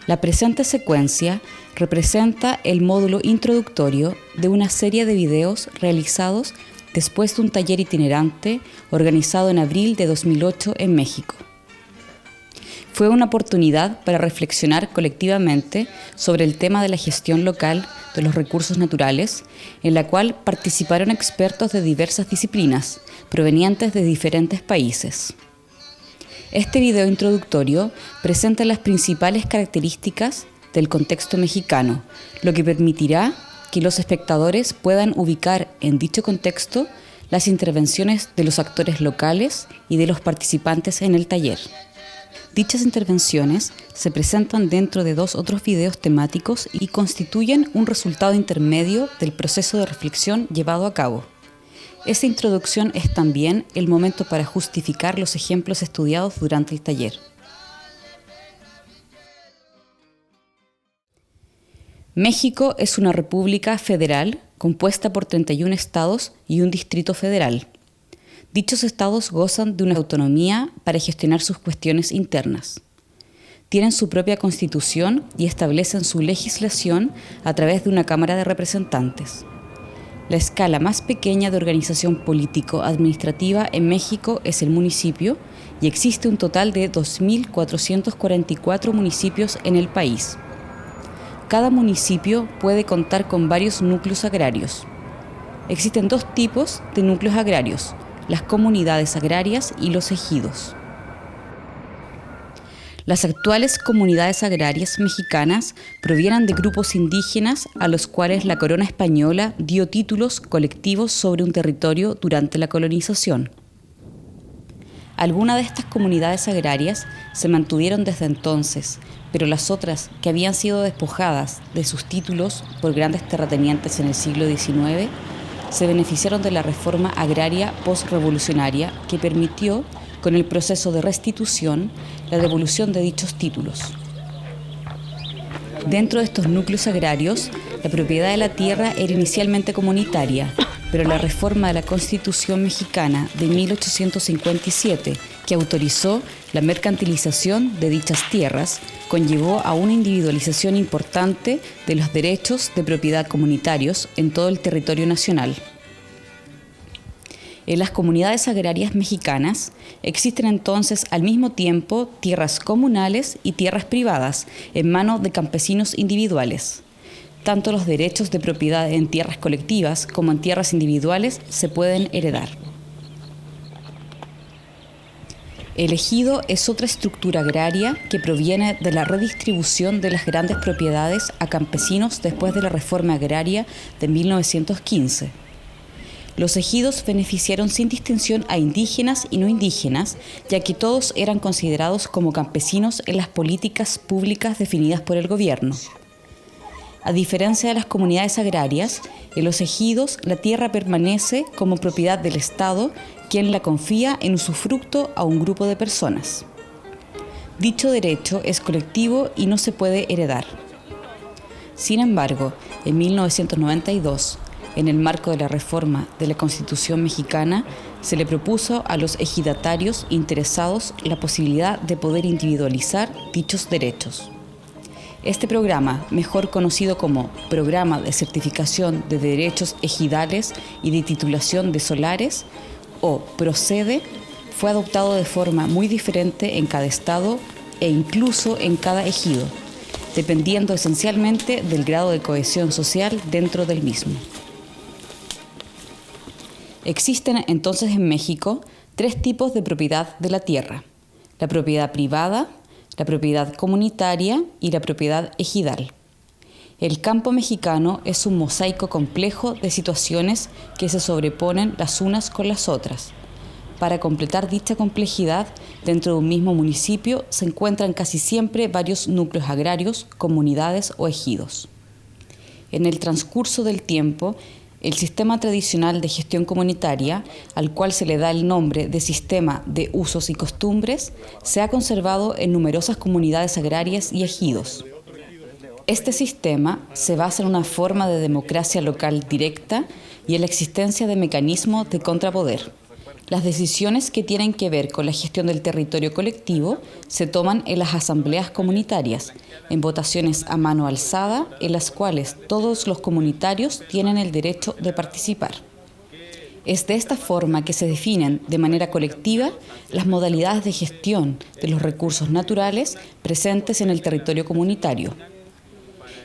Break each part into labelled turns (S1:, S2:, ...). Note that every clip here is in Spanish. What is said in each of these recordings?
S1: La presente secuencia representa el módulo introductorio de una serie de videos realizados después de un taller itinerante organizado en abril de 2008 en México. Fue una oportunidad para reflexionar colectivamente sobre el tema de la gestión local de los recursos naturales, en la cual participaron expertos de diversas disciplinas, provenientes de diferentes países. Este video introductorio presenta las principales características del contexto mexicano, lo que permitirá que los espectadores puedan ubicar en dicho contexto las intervenciones de los actores locales y de los participantes en el taller. Dichas intervenciones se presentan dentro de 2 otros videos temáticos y constituyen un resultado intermedio del proceso de reflexión llevado a cabo. Esta introducción es también el momento para justificar los ejemplos estudiados durante el taller. México es una república federal compuesta por 31 estados y un distrito federal. Dichos estados gozan de una autonomía para gestionar sus cuestiones internas. Tienen su propia constitución y establecen su legislación a través de una Cámara de Representantes. La escala más pequeña de organización político-administrativa en México es el municipio y existe un total de 2.444 municipios en el país. Cada municipio puede contar con varios núcleos agrarios. Existen 2 tipos de núcleos agrarios: las comunidades agrarias y los ejidos. Las actuales comunidades agrarias mexicanas provienen de grupos indígenas a los cuales la corona española dio títulos colectivos sobre un territorio durante la colonización. Algunas de estas comunidades agrarias se mantuvieron desde entonces, pero las otras, que habían sido despojadas de sus títulos por grandes terratenientes en el siglo XIX, se beneficiaron de la reforma agraria postrevolucionaria que permitió, con el proceso de restitución, la devolución de dichos títulos. Dentro de estos núcleos agrarios, la propiedad de la tierra era inicialmente comunitaria, pero la reforma de la Constitución mexicana de 1857, que autorizó la mercantilización de dichas tierras, conllevó a una individualización importante de los derechos de propiedad comunitarios en todo el territorio nacional. En las comunidades agrarias mexicanas existen entonces al mismo tiempo tierras comunales y tierras privadas en manos de campesinos individuales. Tanto los derechos de propiedad en tierras colectivas como en tierras individuales se pueden heredar. El ejido es otra estructura agraria que proviene de la redistribución de las grandes propiedades a campesinos después de la reforma agraria de 1915. Los ejidos beneficiaron sin distinción a indígenas y no indígenas, ya que todos eran considerados como campesinos en las políticas públicas definidas por el gobierno. A diferencia de las comunidades agrarias, en los ejidos la tierra permanece como propiedad del Estado, quien la confía en usufructo a un grupo de personas. Dicho derecho es colectivo y no se puede heredar. Sin embargo, en 1992, en el marco de la reforma de la Constitución mexicana, se le propuso a los ejidatarios interesados la posibilidad de poder individualizar dichos derechos. Este programa, mejor conocido como Programa de Certificación de Derechos Ejidales y de Titulación de Solares, o PROCEDE, fue adoptado de forma muy diferente en cada estado e incluso en cada ejido, dependiendo esencialmente del grado de cohesión social dentro del mismo. Existen entonces en México 3 tipos de propiedad de la tierra: la propiedad privada, la propiedad comunitaria y la propiedad ejidal. El campo mexicano es un mosaico complejo de situaciones que se sobreponen las unas con las otras. Para completar dicha complejidad, dentro de un mismo municipio se encuentran casi siempre varios núcleos agrarios, comunidades o ejidos. En el transcurso del tiempo, el sistema tradicional de gestión comunitaria, al cual se le da el nombre de sistema de usos y costumbres, se ha conservado en numerosas comunidades agrarias y ejidos. Este sistema se basa en una forma de democracia local directa y en la existencia de mecanismos de contrapoder. Las decisiones que tienen que ver con la gestión del territorio colectivo se toman en las asambleas comunitarias, en votaciones a mano alzada, en las cuales todos los comunitarios tienen el derecho de participar. Es de esta forma que se definen de manera colectiva las modalidades de gestión de los recursos naturales presentes en el territorio comunitario.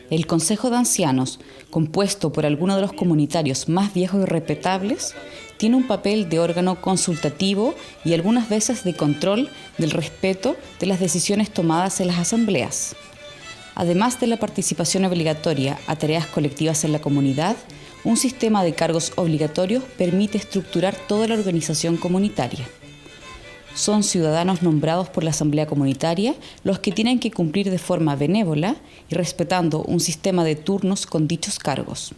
S1: El Consejo de Ancianos, compuesto por algunos de los comunitarios más viejos y respetables, tiene un papel de órgano consultativo y algunas veces de control del respeto de las decisiones tomadas en las asambleas. Además de la participación obligatoria a tareas colectivas en la comunidad, un sistema de cargos obligatorios permite estructurar toda la organización comunitaria. Son ciudadanos nombrados por la Asamblea Comunitaria los que tienen que cumplir de forma benévola y respetando un sistema de turnos con dichos cargos.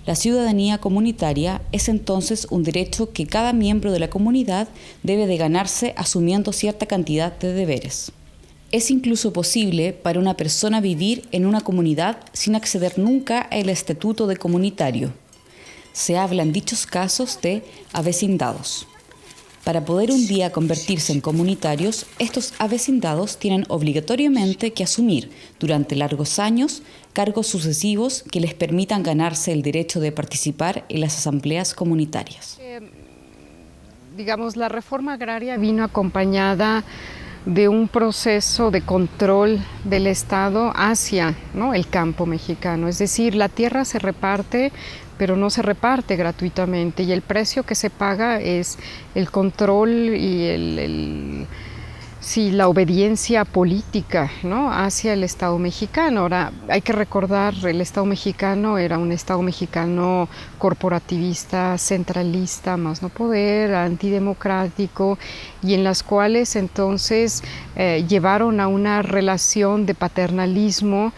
S1: La ciudadanía comunitaria es entonces un derecho que cada miembro de la comunidad debe de ganarse asumiendo cierta cantidad de deberes. Es incluso posible para una persona vivir en una comunidad sin acceder nunca al estatuto de comunitario. Se habla en dichos casos de avecindados. Para poder un día convertirse en comunitarios, estos avecindados tienen obligatoriamente que asumir durante largos años cargos sucesivos que les permitan ganarse el derecho de participar en las asambleas comunitarias.
S2: Digamos, la reforma agraria vino acompañada de un proceso de control del Estado hacia, ¿no?, el campo mexicano. Es decir, la tierra se reparte, pero no se reparte gratuitamente, y el precio que se paga es el control y la obediencia política, ¿no?, hacia el Estado mexicano. Ahora, hay que recordar, el Estado mexicano era un Estado mexicano corporativista, centralista, más no poder, antidemocrático, y en las cuales entonces llevaron a una relación de paternalismo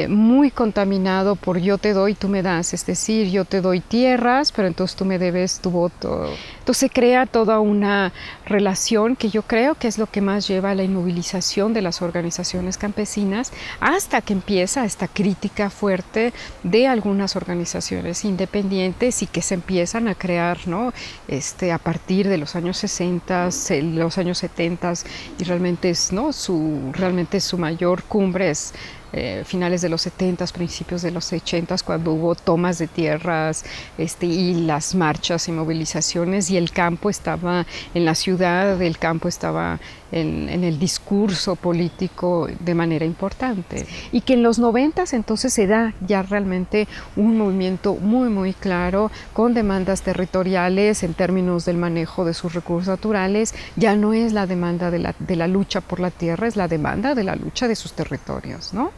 S2: muy contaminado por yo te doy, tú me das, es decir, yo te doy tierras, pero entonces tú me debes tu voto. Entonces se crea toda una relación que yo creo que es lo que más lleva a la inmovilización de las organizaciones campesinas, hasta que empieza esta crítica fuerte de algunas organizaciones independientes y que se empiezan a crear, ¿no?, a partir de los años 60, los años 70, y realmente su mayor cumbre es finales de los 70, principios de los 80, cuando hubo tomas de tierras y las marchas y movilizaciones, y el campo estaba en la ciudad, el campo estaba en el discurso político de manera importante. Y que en los 90 entonces se da ya realmente un movimiento muy muy claro, con demandas territoriales en términos del manejo de sus recursos naturales. Ya no es la demanda de la lucha por la tierra, es la demanda de la lucha de sus territorios, ¿no?,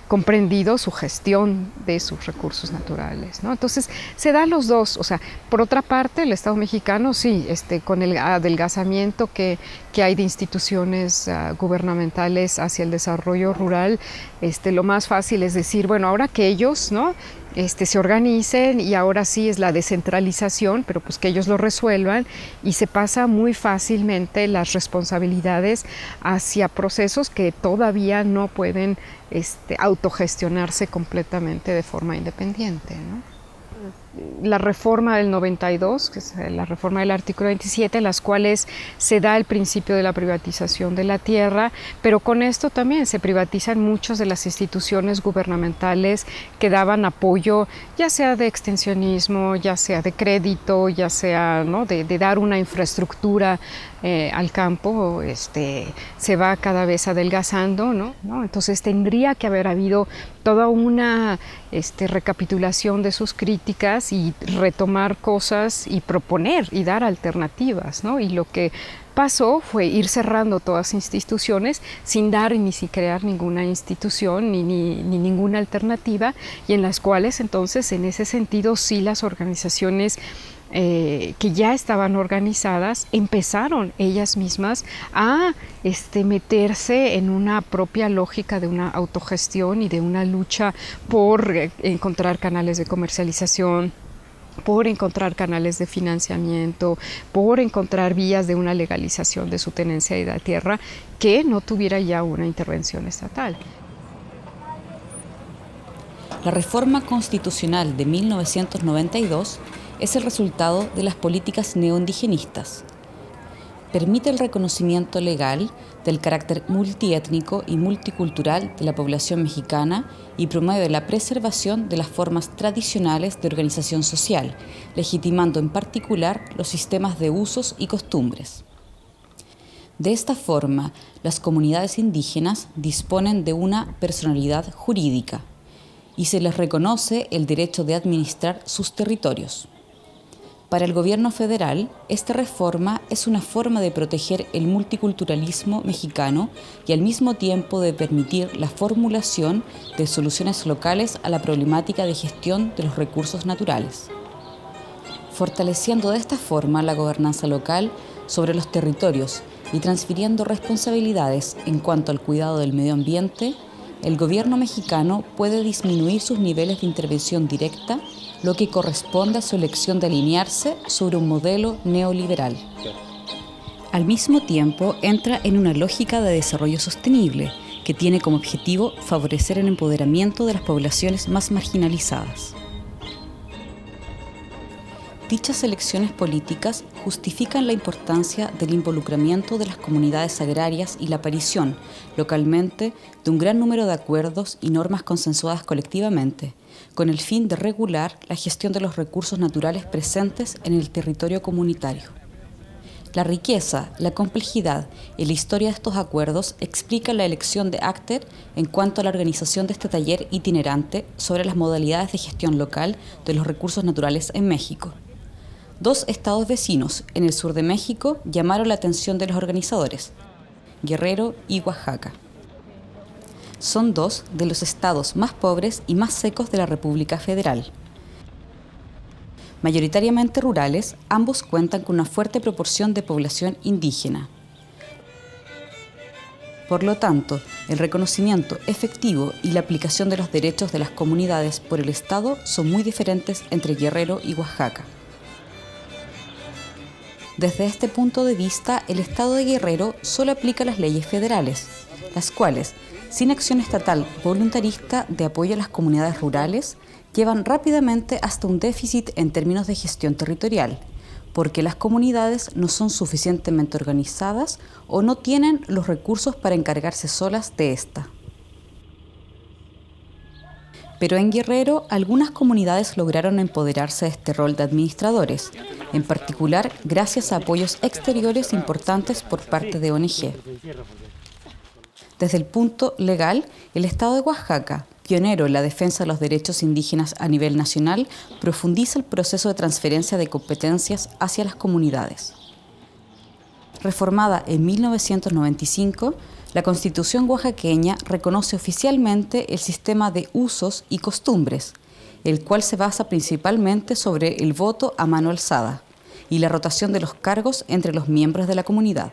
S2: comprendido su gestión de sus recursos naturales, ¿no? Entonces se dan los dos. O sea, por otra parte, el Estado mexicano sí, con el adelgazamiento que hay de instituciones gubernamentales hacia el desarrollo rural, lo más fácil es decir, bueno, ahora que ellos, ¿no?, se organicen, y ahora sí es la descentralización, pero pues que ellos lo resuelvan, y se pasa muy fácilmente las responsabilidades hacia procesos que todavía no pueden autogestionarse completamente de forma independiente, ¿no? La reforma del 92, que es la reforma del artículo 27, en las cuales se da el principio de la privatización de la tierra, pero con esto también se privatizan muchas de las instituciones gubernamentales que daban apoyo, ya sea de extensionismo, ya sea de crédito, ya sea, ¿no?, de dar una infraestructura al campo. Se va cada vez adelgazando, ¿no? Entonces tendría que haber habido toda una recapitulación de sus críticas y retomar cosas y proponer y dar alternativas, ¿no? Y lo que pasó fue ir cerrando todas las instituciones sin dar ni sin crear ninguna institución ni ninguna alternativa, y en las cuales entonces en ese sentido sí las organizaciones que ya estaban organizadas empezaron ellas mismas a meterse en una propia lógica de una autogestión y de una lucha por encontrar canales de comercialización, por encontrar canales de financiamiento, por encontrar vías de una legalización de su tenencia de la tierra que no tuviera ya una intervención estatal.
S1: La reforma constitucional de 1992 es el resultado de las políticas neoindigenistas. Permite el reconocimiento legal del carácter multiétnico y multicultural de la población mexicana y promueve la preservación de las formas tradicionales de organización social, legitimando en particular los sistemas de usos y costumbres. De esta forma, las comunidades indígenas disponen de una personalidad jurídica y se les reconoce el derecho de administrar sus territorios. Para el gobierno federal, esta reforma es una forma de proteger el multiculturalismo mexicano y al mismo tiempo de permitir la formulación de soluciones locales a la problemática de gestión de los recursos naturales, fortaleciendo de esta forma la gobernanza local sobre los territorios y transfiriendo responsabilidades en cuanto al cuidado del medio ambiente. El gobierno mexicano puede disminuir sus niveles de intervención directa, lo que corresponde a su elección de alinearse sobre un modelo neoliberal. Al mismo tiempo, entra en una lógica de desarrollo sostenible, que tiene como objetivo favorecer el empoderamiento de las poblaciones más marginalizadas. Dichas elecciones políticas justifican la importancia del involucramiento de las comunidades agrarias y la aparición, localmente, de un gran número de acuerdos y normas consensuadas colectivamente, con el fin de regular la gestión de los recursos naturales presentes en el territorio comunitario. La riqueza, la complejidad y la historia de estos acuerdos explican la elección de Acter en cuanto a la organización de este taller itinerante sobre las modalidades de gestión local de los recursos naturales en México. 2 estados vecinos en el sur de México llamaron la atención de los organizadores: Guerrero y Oaxaca. Son 2 de los estados más pobres y más secos de la República Federal. Mayoritariamente rurales, ambos cuentan con una fuerte proporción de población indígena. Por lo tanto, el reconocimiento efectivo y la aplicación de los derechos de las comunidades por el Estado son muy diferentes entre Guerrero y Oaxaca. Desde este punto de vista, el Estado de Guerrero solo aplica las leyes federales, las cuales, sin acción estatal voluntarista de apoyo a las comunidades rurales, llevan rápidamente hasta un déficit en términos de gestión territorial, porque las comunidades no son suficientemente organizadas o no tienen los recursos para encargarse solas de esta. Pero en Guerrero, algunas comunidades lograron empoderarse de este rol de administradores, en particular gracias a apoyos exteriores importantes por parte de ONG. Desde el punto legal, el Estado de Oaxaca, pionero en la defensa de los derechos indígenas a nivel nacional, profundiza el proceso de transferencia de competencias hacia las comunidades. Reformada en 1995, la Constitución oaxaqueña reconoce oficialmente el sistema de usos y costumbres, el cual se basa principalmente sobre el voto a mano alzada y la rotación de los cargos entre los miembros de la comunidad.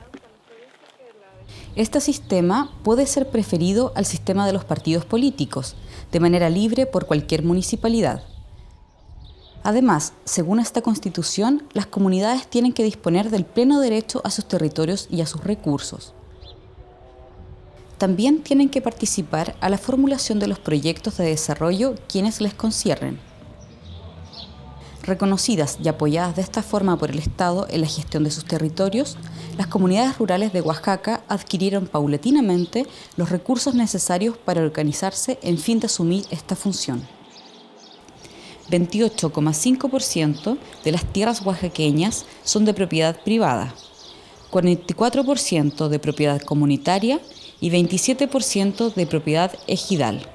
S1: Este sistema puede ser preferido al sistema de los partidos políticos, de manera libre por cualquier municipalidad. Además, según esta Constitución, las comunidades tienen que disponer del pleno derecho a sus territorios y a sus recursos. También tienen que participar a la formulación de los proyectos de desarrollo quienes les conciernen. Reconocidas y apoyadas de esta forma por el Estado en la gestión de sus territorios, las comunidades rurales de Oaxaca adquirieron paulatinamente los recursos necesarios para organizarse en fin de asumir esta función. 28,5% de las tierras oaxaqueñas son de propiedad privada, 44% de propiedad comunitaria y 27% de propiedad ejidal.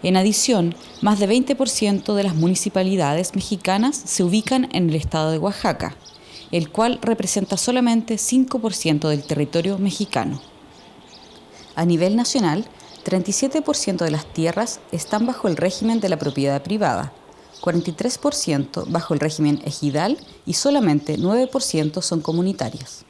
S1: En adición, más de 20% de las municipalidades mexicanas se ubican en el estado de Oaxaca, el cual representa solamente 5% del territorio mexicano. A nivel nacional, 37% de las tierras están bajo el régimen de la propiedad privada, 43% bajo el régimen ejidal y solamente 9% son comunitarias.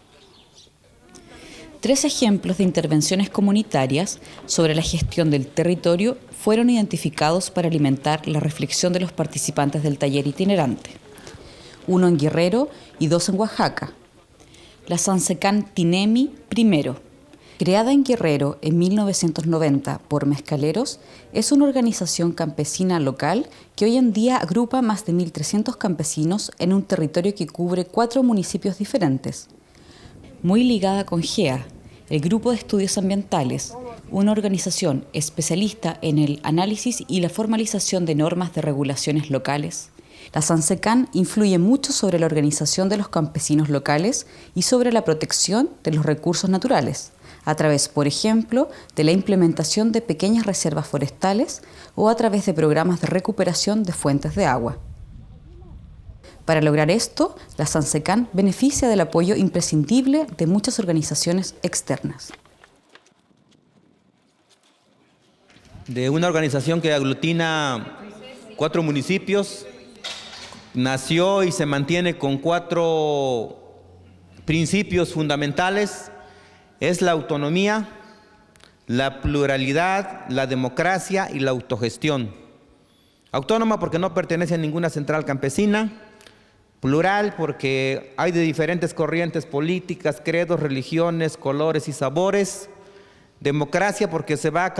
S1: 3 ejemplos de intervenciones comunitarias sobre la gestión del territorio fueron identificados para alimentar la reflexión de los participantes del taller itinerante. 1 en Guerrero y 2 en Oaxaca. La Sansecan Tinemi primero, Creada en Guerrero en 1990 por mezcaleros, es una organización campesina local que hoy en día agrupa más de 1.300 campesinos en un territorio que cubre 4 municipios diferentes. Muy ligada con GEA, el Grupo de Estudios Ambientales, una organización especialista en el análisis y la formalización de normas de regulaciones locales. La SANSECAN influye mucho sobre la organización de los campesinos locales y sobre la protección de los recursos naturales, a través, por ejemplo, de la implementación de pequeñas reservas forestales o a través de programas de recuperación de fuentes de agua. Para lograr esto, la SANSECAN beneficia del apoyo imprescindible de muchas organizaciones externas.
S3: De una organización que aglutina 4 municipios, nació y se mantiene con 4 principios fundamentales. Es la autonomía, la pluralidad, la democracia y la autogestión. Autónoma porque no pertenece a ninguna central campesina. Plural porque hay de diferentes corrientes políticas, credos, religiones, colores y sabores. Democracia porque se va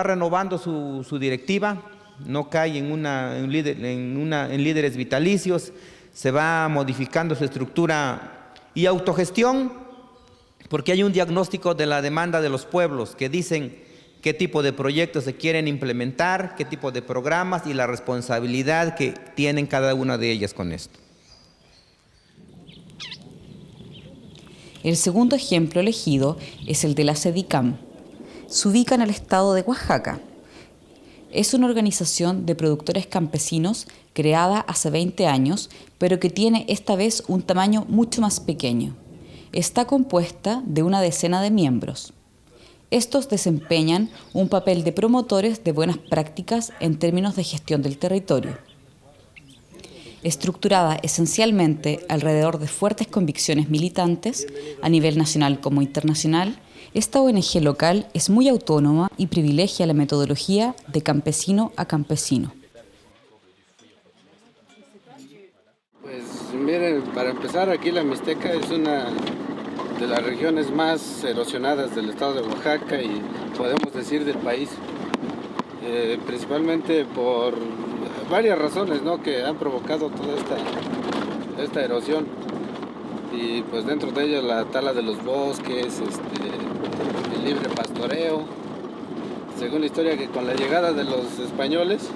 S3: renovando su directiva, no cae en líderes vitalicios, se va modificando su estructura. Y autogestión porque hay un diagnóstico de la demanda de los pueblos que dicen qué tipo de proyectos se quieren implementar, qué tipo de programas y la responsabilidad que tienen cada una de ellas con esto.
S1: El segundo ejemplo elegido es el de la SEDICAM. Se ubica en el estado de Oaxaca. Es una organización de productores campesinos creada hace 20 años, pero que tiene esta vez un tamaño mucho más pequeño. Está compuesta de una decena de miembros. Estos desempeñan un papel de promotores de buenas prácticas en términos de gestión del territorio. Estructurada esencialmente alrededor de fuertes convicciones militantes, a nivel nacional como internacional, esta ONG local es muy autónoma y privilegia la metodología de campesino a campesino.
S4: Pues miren, para empezar, aquí la Mixteca es una de las regiones más erosionadas del estado de Oaxaca y podemos decir del país, principalmente por varias razones, ¿no?, que han provocado toda esta erosión, y pues dentro de ellas la tala de los bosques, el libre pastoreo. Según la historia, que con la llegada de los españoles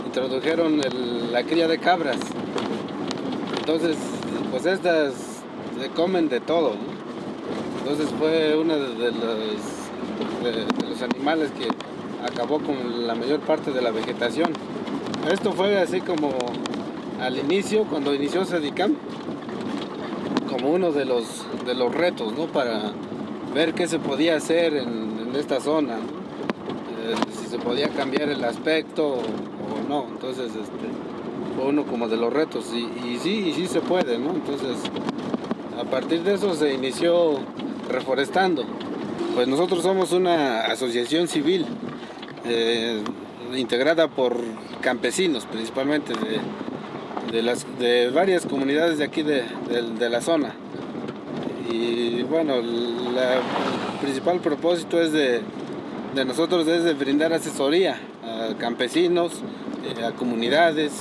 S4: introdujeron la cría de cabras, entonces pues estas se comen de todo, ¿no? Entonces fue uno de los animales que acabó con la mayor parte de la vegetación. Esto fue así como al inicio, cuando inició SEDICAM, como uno de los retos, ¿no?, para ver qué se podía hacer en esta zona, ¿no? Si se podía cambiar el aspecto o no. Entonces fue uno como de los retos, y sí se puede, ¿no? Entonces a partir de eso se inició Reforestando. Pues nosotros somos una asociación civil integrada por campesinos, principalmente de varias comunidades de aquí de la zona. Y bueno, el principal propósito de nosotros es de brindar asesoría a campesinos, a comunidades,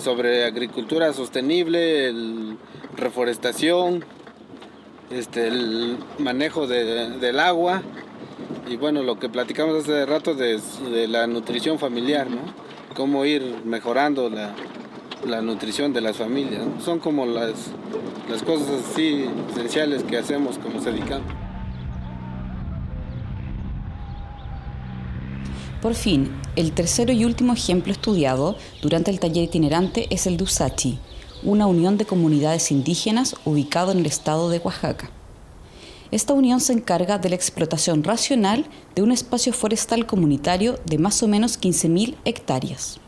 S4: sobre agricultura sostenible, reforestación, el manejo del agua, y bueno, lo que platicamos hace rato de la nutrición familiar, ¿no? Cómo ir mejorando la nutrición de las familias, ¿no? Son como las cosas así esenciales que hacemos como SEDICAM.
S1: Por fin, el tercero y último ejemplo estudiado durante el taller itinerante es el de Usachi, una unión de comunidades indígenas ubicado en el estado de Oaxaca. Esta unión se encarga de la explotación racional de un espacio forestal comunitario de más o menos 15.000 hectáreas.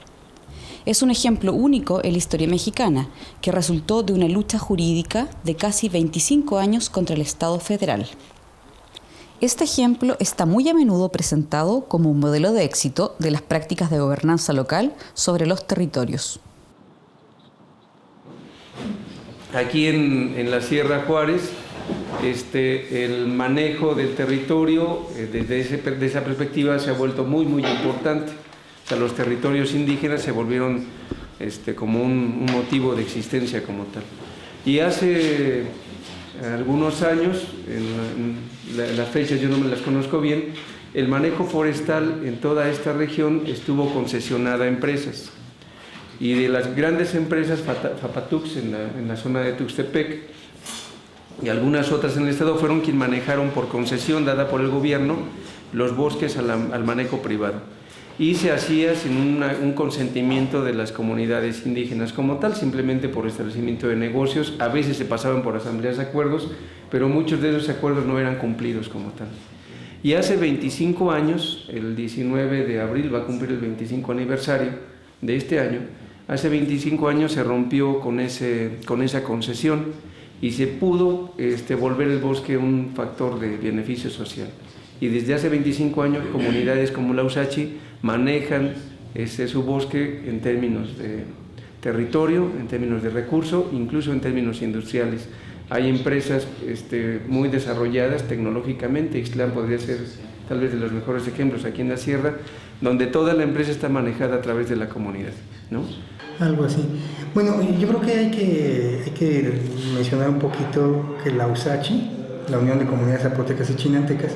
S1: Es un ejemplo único en la historia mexicana, que resultó de una lucha jurídica de casi 25 años contra el Estado federal. Este ejemplo está muy a menudo presentado como un modelo de éxito de las prácticas de gobernanza local sobre los territorios.
S5: Aquí en la Sierra Juárez el manejo del territorio desde esa perspectiva se ha vuelto muy importante. O sea, los territorios indígenas se volvieron como un motivo de existencia como tal. Y hace algunos años, las fechas yo no me las conozco bien, el manejo forestal en toda esta región estuvo concesionada a empresas. Y de las grandes empresas, Zapatux en la zona de Tuxtepec y algunas otras en el estado fueron quienes manejaron por concesión dada por el gobierno los bosques al manejo privado. Y se hacía sin un consentimiento de las comunidades indígenas como tal, simplemente por establecimiento de negocios. A veces se pasaban por asambleas de acuerdos, pero muchos de esos acuerdos no eran cumplidos como tal. Y hace 25 años, el 19 de abril va a cumplir el 25 aniversario de este año, hace 25 años se rompió con esa concesión y se pudo volver el bosque un factor de beneficio social. Y desde hace 25 años comunidades como la Usachi manejan su bosque en términos de territorio, en términos de recurso, incluso en términos industriales. Hay empresas muy desarrolladas tecnológicamente, Ixtlán podría ser tal vez de los mejores ejemplos aquí en la sierra, donde toda la empresa está manejada a través de la comunidad, ¿no?
S6: Algo así. Bueno, yo creo que hay que mencionar un poquito que la USACHI, la Unión de Comunidades Zapotecas y Chinantecas,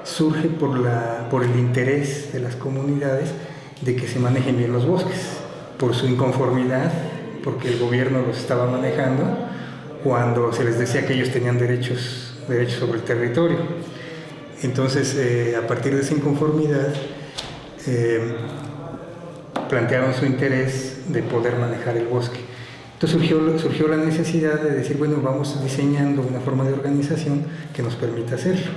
S6: surge por el interés de las comunidades de que se manejen bien los bosques, por su inconformidad, porque el gobierno los estaba manejando cuando se les decía que ellos tenían derechos sobre el territorio. Entonces, a partir de esa inconformidad, plantearon su interés de poder manejar el bosque. Entonces surgió la necesidad de decir, bueno, vamos diseñando una forma de organización que nos permita hacerlo.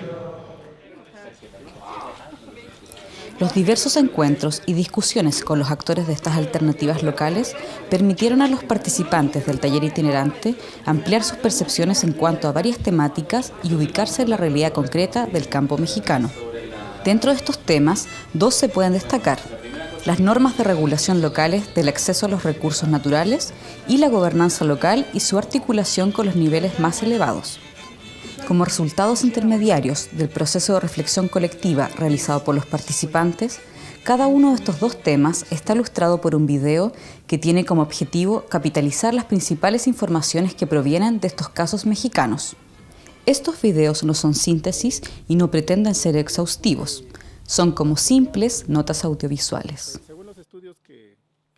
S1: Los diversos encuentros y discusiones con los actores de estas alternativas locales permitieron a los participantes del taller itinerante ampliar sus percepciones en cuanto a varias temáticas y ubicarse en la realidad concreta del campo mexicano. Dentro de estos temas, dos se pueden destacar: las normas de regulación locales del acceso a los recursos naturales y la gobernanza local y su articulación con los niveles más elevados. Como resultados intermediarios del proceso de reflexión colectiva realizado por los participantes, cada uno de estos dos temas está ilustrado por un video que tiene como objetivo capitalizar las principales informaciones que provienen de estos casos mexicanos. Estos videos no son síntesis y no pretenden ser exhaustivos, son como simples notas audiovisuales.
S7: Según los estudios que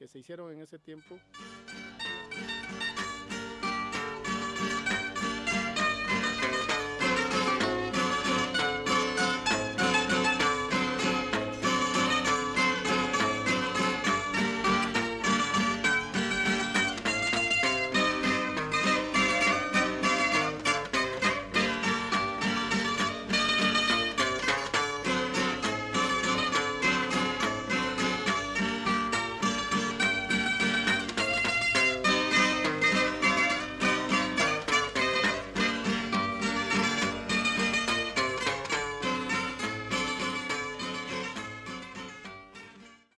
S7: se hicieron en ese tiempo,